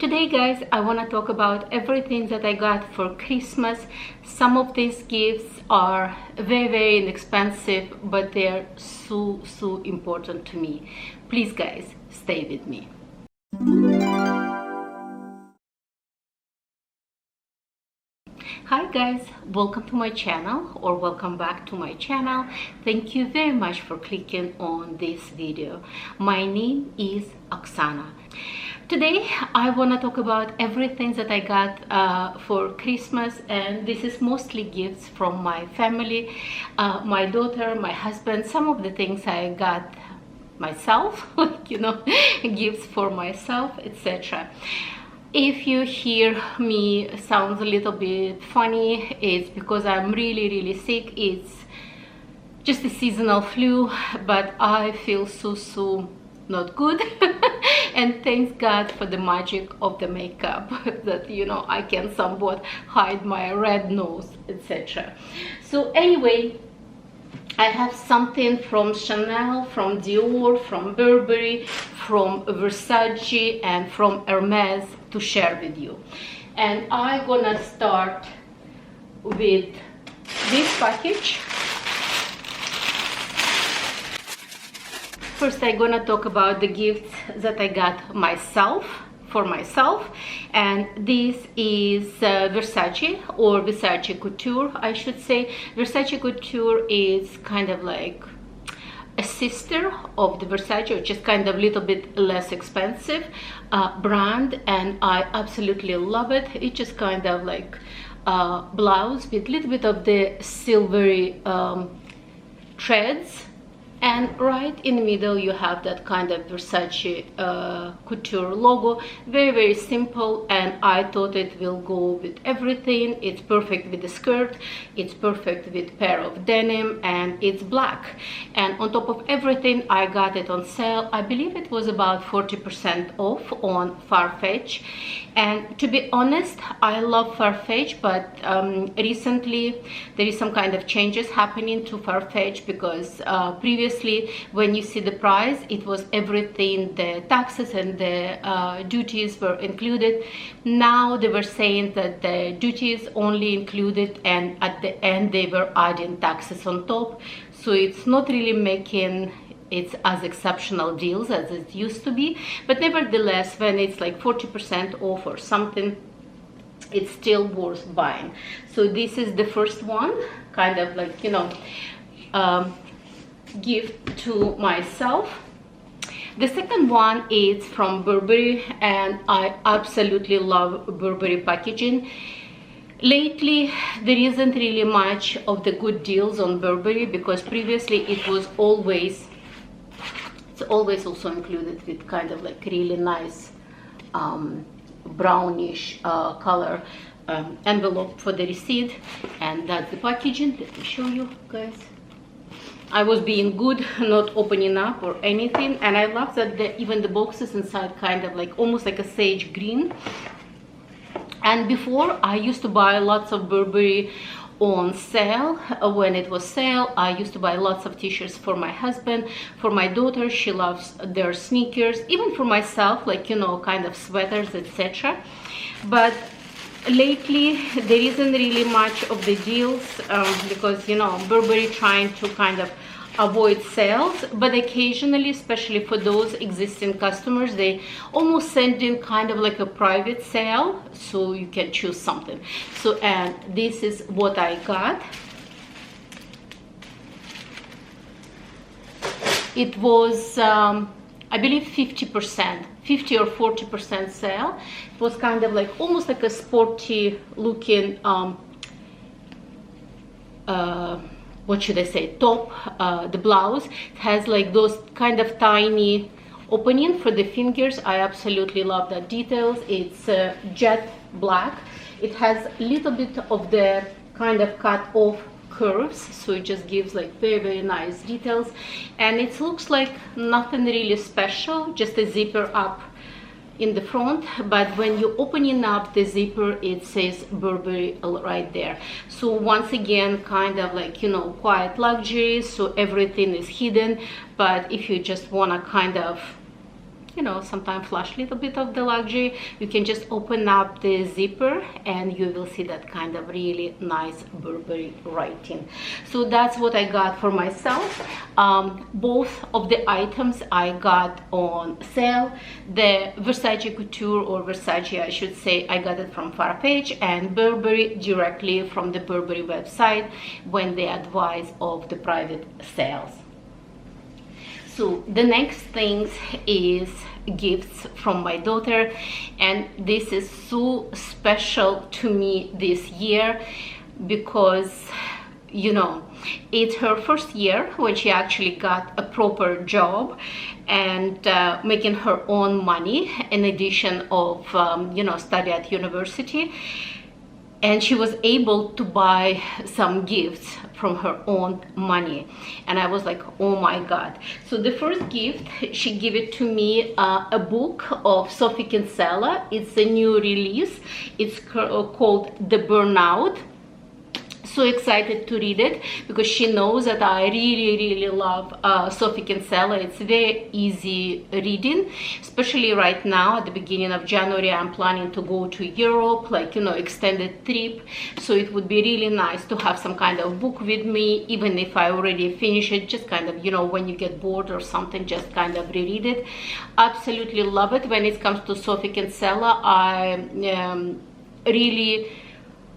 Today guys, I want to talk about everything that I got for Christmas. Some of these gifts are very inexpensive, but they're so important to me. Please guys, stay with me. Hi guys, welcome to my channel, or welcome back to my channel. Thank you very much for clicking on this video. My name is Oksana. Today I want to talk about everything that I got for Christmas, and this is mostly gifts from my family, my daughter, my husband, some of the things I got myself, like gifts for myself, etc. If you hear me sounds a little bit funny, it's because I'm really sick. It's just a seasonal flu, but I feel so not good. And thanks God for the magic of the makeup that I can somewhat hide my red nose, etc. So anyway, I have something from Chanel, from Dior, from Burberry, from Versace, and from Hermes to share with you. And I'm gonna start with this package. First, I'm gonna talk about the gifts that I got for myself, and this is Versace, or Versace Couture, I should say. Versace Couture is kind of like a sister of the Versace, which is kind of a little bit less expensive brand, and I absolutely love it. It's just kind of like blouse with a little bit of the silvery threads. And right in the middle you have that kind of Versace couture logo. Very simple, and I thought it will go with everything. It's perfect with the skirt, it's perfect with pair of denim, and it's black. And on top of everything, I got it on sale. I believe it was about 40% off on Farfetch. And to be honest, I love Farfetch, but recently there is some kind of changes happening to Farfetch, because previously when you see the price, it was everything, the taxes and the duties were included. Now they were saying that the duties only included, and at the end they were adding taxes on top. So it's not really making it's as exceptional deals as it used to be, but nevertheless, when it's like 40% off or something, it's still worth buying. So this is the first one, kind of like gift to myself. The second one is from Burberry, and I absolutely love Burberry packaging. Lately there isn't really much of the good deals on Burberry, because previously it was always also included with kind of like really nice brownish color envelope for the receipt. And that's the packaging. Let me show you guys. I was being good, not opening up or anything, and I love that even the boxes inside kind of like almost like a sage green. And before, I used to buy lots of Burberry on sale. When it was sale, I used to buy lots of t-shirts for my husband, for my daughter. She loves their sneakers, even for myself, like kind of sweaters, etc. But lately there isn't really much of the deals, because Burberry trying to kind of avoid sales, but occasionally, especially for those existing customers, they almost send in kind of like a private sale, so you can choose something. So, and this is what I got. It was I believe 50% or 40% sale. It was kind of like almost like a sporty looking what should I say, top. The blouse, it has like those kind of tiny opening for the fingers. I absolutely love that details. It's jet black. It has a little bit of the kind of cut off curves, so it just gives like very nice details. And it looks like nothing really special, just a zipper up in the front, but when you opening up the zipper, it says Burberry right there. So once again, kind of like quiet luxury, so everything is hidden. But if you just want to kind of you know, sometimes flash a little bit of the luxury. You can just open up the zipper and you will see that kind of really nice Burberry writing. So that's what I got for myself. Both of the items I got on sale. The Versace Couture, or Versace I should say, I got it from Farfetch, and Burberry directly from the Burberry website when they advise of the private sales. So the next thing is gifts from my daughter, and this is so special to me this year because, you know, it's her first year when she actually got a proper job and making her own money in addition of you know, study at university. And she was able to buy some gifts from her own money, and I was like, oh my god. So the first gift, she gave it to me, a book of Sophie Kinsella. It's a new release. It's called The Burnout. So excited to read it because she knows that I really love Sophie Kinsella. It's very easy reading, especially right now at the beginning of January. I'm planning to go to Europe, like, you know, extended trip, so it would be really nice to have some kind of book with me, even if I already finish it, just kind of, you know, when you get bored or something, just kind of reread it. Absolutely love it. When it comes to Sophie Kinsella, I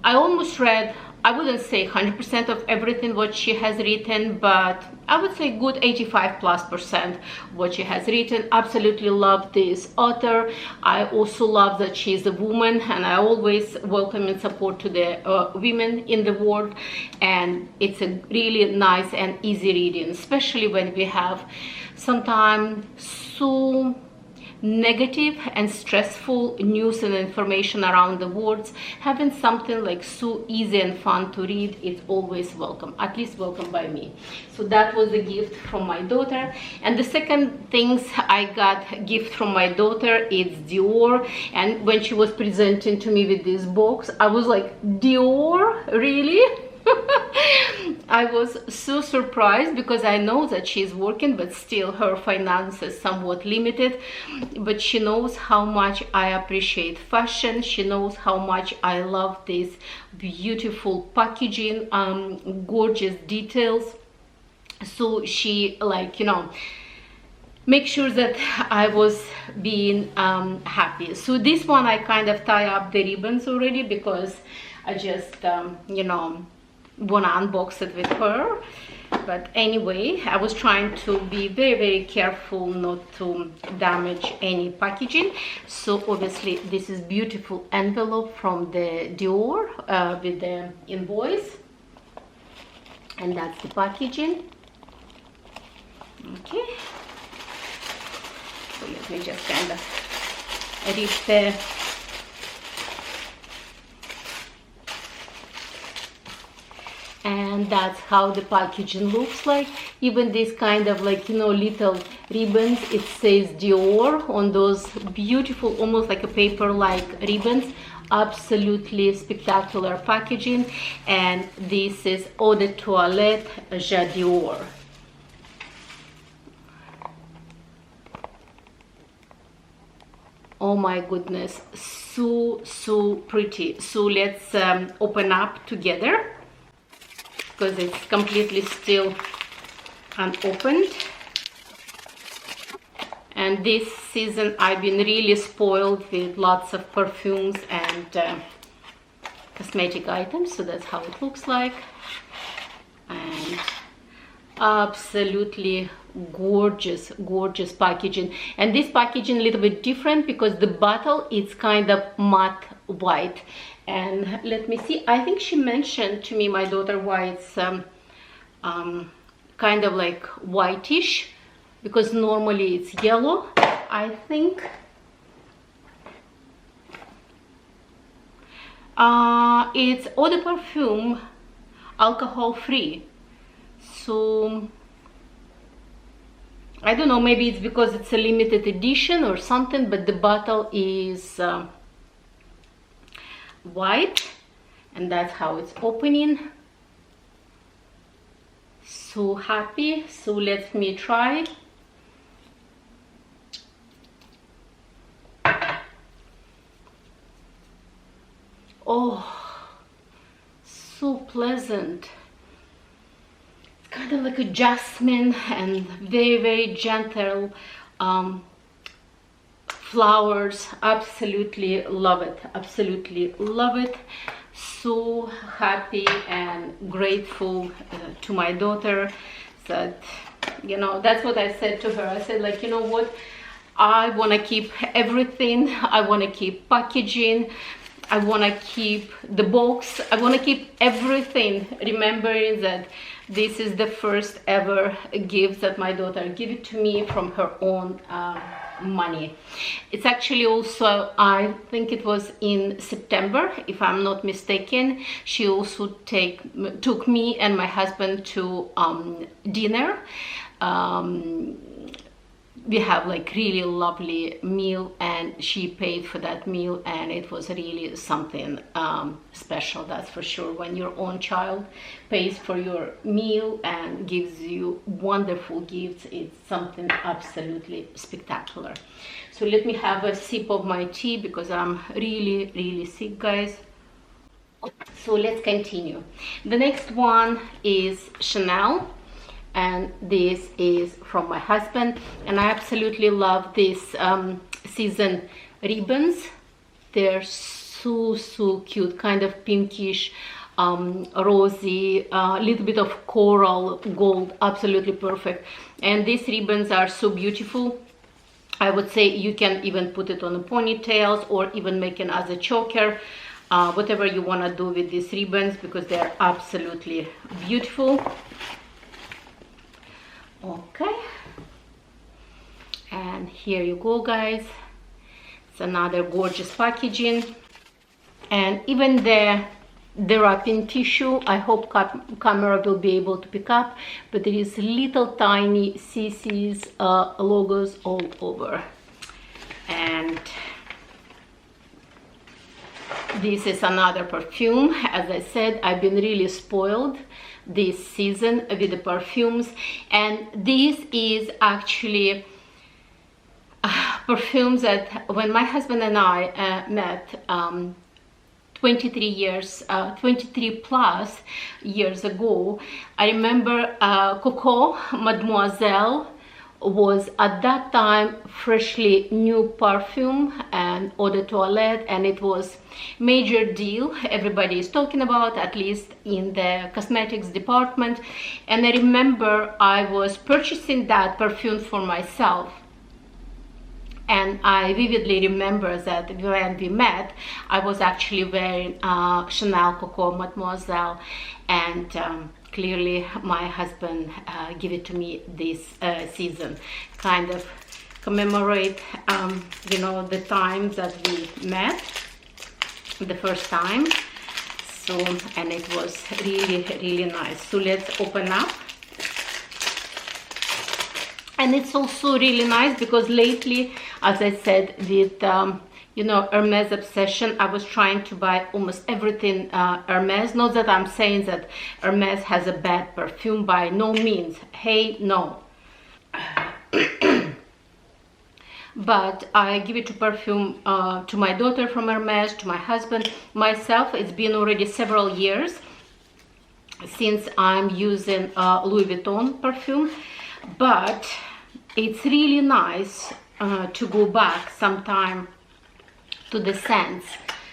almost read, I wouldn't say 100% of everything what she has written, but I would say good 85+% what she has written. Absolutely love this author. I also love that she's a woman, and I always welcome and support to the women in the world, and it's a really nice and easy reading, especially when we have sometimes so negative and stressful news and information around the world. Having something like so easy and fun to read, it's always welcome, at least welcome by me. So that was the gift from my daughter. And the second things I got gift from my daughter is Dior. And when she was presenting to me with this box, I was like, Dior, really? I was so surprised because I know that she's working, but still her finances somewhat limited. But she knows how much I appreciate fashion. She knows how much I love this beautiful packaging, gorgeous details. So she, like, you know, make sure that I was being happy. So this one I kind of tie up the ribbons already because I just you know, wanna unbox it with her. But anyway, I was trying to be very careful not to damage any packaging. So obviously this is beautiful envelope from the Dior with the invoice, and that's the packaging. Okay, so let me just kind of read the and that's how the packaging looks like. Even this kind of, like, you know, little ribbons, it says Dior on those beautiful, almost like a paper like ribbons. Absolutely spectacular packaging. And this is Eau de Toilette Dior. Oh my goodness, so pretty. So let's open up together, because it's completely still unopened. And this season I've been really spoiled with lots of perfumes and cosmetic items. So that's how it looks like. And absolutely gorgeous packaging. And this packaging a little bit different because the bottle is kind of matte white. And let me see, I think she mentioned to me, my daughter, why it's kind of like whitish, because normally it's yellow, I think. It's eau de parfum, alcohol free. So I don't know, maybe it's because it's a limited edition or something, but the bottle is white, and that's how it's opening. So happy. So let me try. Oh, so pleasant. It's kind of like a jasmine and very, very gentle flowers. Absolutely love it. Absolutely love it. So happy and grateful to my daughter that, you know, that's what I said to her. I said, like, you know what, I want to keep everything. I want to keep packaging. I want to keep the box. I want to keep everything, remembering that this is the first ever gift that my daughter gave it to me from her own money. It's actually also, I think it was in September, if I'm not mistaken. She also took me and my husband to dinner. We have like really lovely meal, and she paid for that meal, and it was really something special, that's for sure. When your own child pays for your meal and gives you wonderful gifts, it's something absolutely spectacular. So let me have a sip of my tea because I'm really sick, guys. So let's continue. The next one is Chanel, and this is from my husband, and I absolutely love these season ribbons. They're so cute, kind of pinkish, rosy, a little bit of coral gold, absolutely perfect. And these ribbons are so beautiful. I would say you can even put it on the ponytails or even make it as a choker, whatever you want to do with these ribbons, because they're absolutely beautiful. Okay, and here you go, guys. It's another gorgeous packaging, and even the wrapping tissue, I hope camera will be able to pick up, but there is little tiny CC's logos all over. And this is another perfume. As I said, I've been really spoiled this season with the perfumes, and this is actually perfumes that when my husband and I met 23 plus years ago, I remember Coco Mademoiselle was at that time freshly new perfume and eau de toilette, and it was major deal. Everybody is talking about, at least in the cosmetics department. And I remember I was purchasing that perfume for myself, and I vividly remember that when we met, I was actually wearing Chanel Coco Mademoiselle, and clearly my husband gave it to me this season, kind of commemorate you know, the time that we met the first time. So, and it was really nice. So let's open up. And it's also really nice because lately, as I said, with you know, Hermes obsession, I was trying to buy almost everything Hermes. Not that I'm saying that Hermes has a bad perfume, by no means. Hey, no. But I give it to perfume to my daughter from Hermes, to my husband, myself. It's been already several years since I'm using Louis Vuitton perfume, but it's really nice to go back sometime to the scents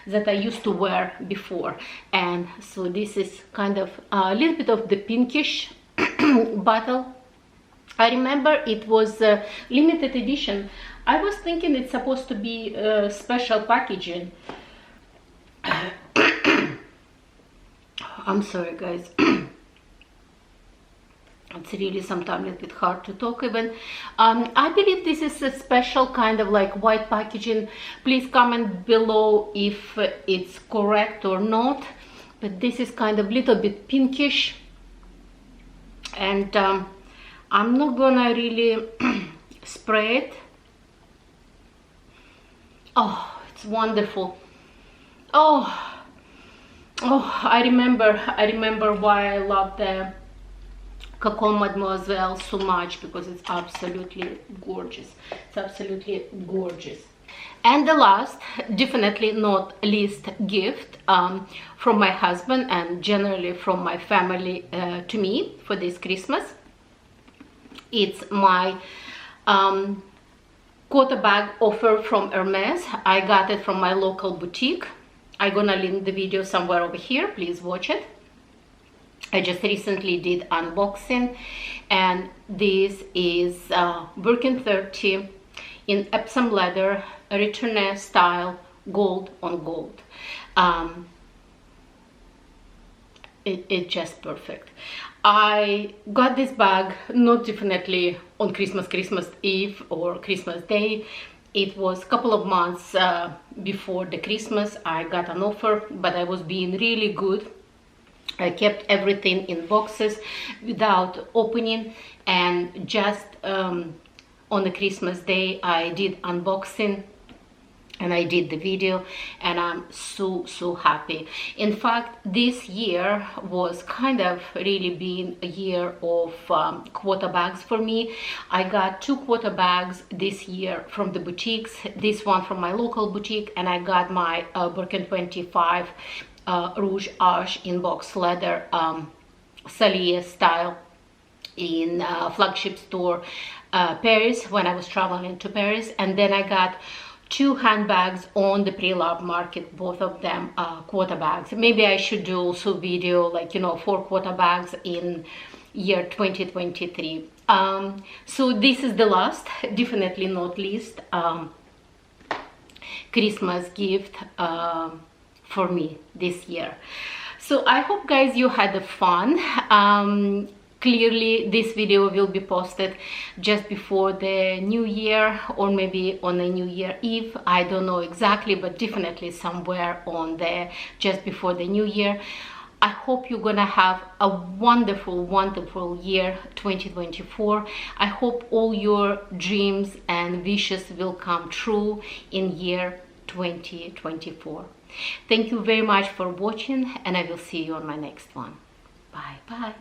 that I used to wear before. And so this is kind of a little bit of the pinkish bottle. I remember it was limited edition. I was thinking it's supposed to be special packaging. I'm sorry, guys. It's really sometimes a little bit hard to talk even. I believe this is a special kind of like white packaging. Please comment below if it's correct or not. But this is kind of little bit pinkish. And I'm not gonna really spray it. Oh, it's wonderful. Oh, I remember why I love the Coco Mademoiselle so much, because it's absolutely gorgeous. It's absolutely gorgeous. And the last, definitely not least gift from my husband and generally from my family to me for this Christmas, it's my Quota bag offer from Hermes. I got it from my local boutique. I'm gonna link the video somewhere over here, please watch it. I just recently did unboxing, and this is Birkin 30 in Epsom leather, retourné style, gold on gold. It's just perfect. I got this bag not definitely on Christmas Eve or Christmas Day. It was a couple of months before the Christmas. I got an offer, but I was being really good. I kept everything in boxes without opening, and just on the Christmas Day I did unboxing and I did the video, and I'm so happy. In fact, this year was kind of really been a year of Quota bags for me. I got 2 Quota bags this year from the boutiques, this one from my local boutique, and I got my Birkin 25 Rouge in box leather Sellier style in flagship store Paris when I was traveling to Paris. And then I got 2 handbags on the pre-loved market, both of them Quota bags. Maybe I should do also video, like, you know, 4 Quota bags in year 2023. So this is the last, definitely not least, Christmas gift for me this year. So I hope, guys, you had fun. Clearly this video will be posted just before the new year, or maybe on a New Year Eve. I don't know exactly, but definitely somewhere on the just before the new year. I hope you're gonna have a wonderful year 2024. I hope all your dreams and wishes will come true in year 2024. Thank you very much for watching, and I will see you on my next one. Bye.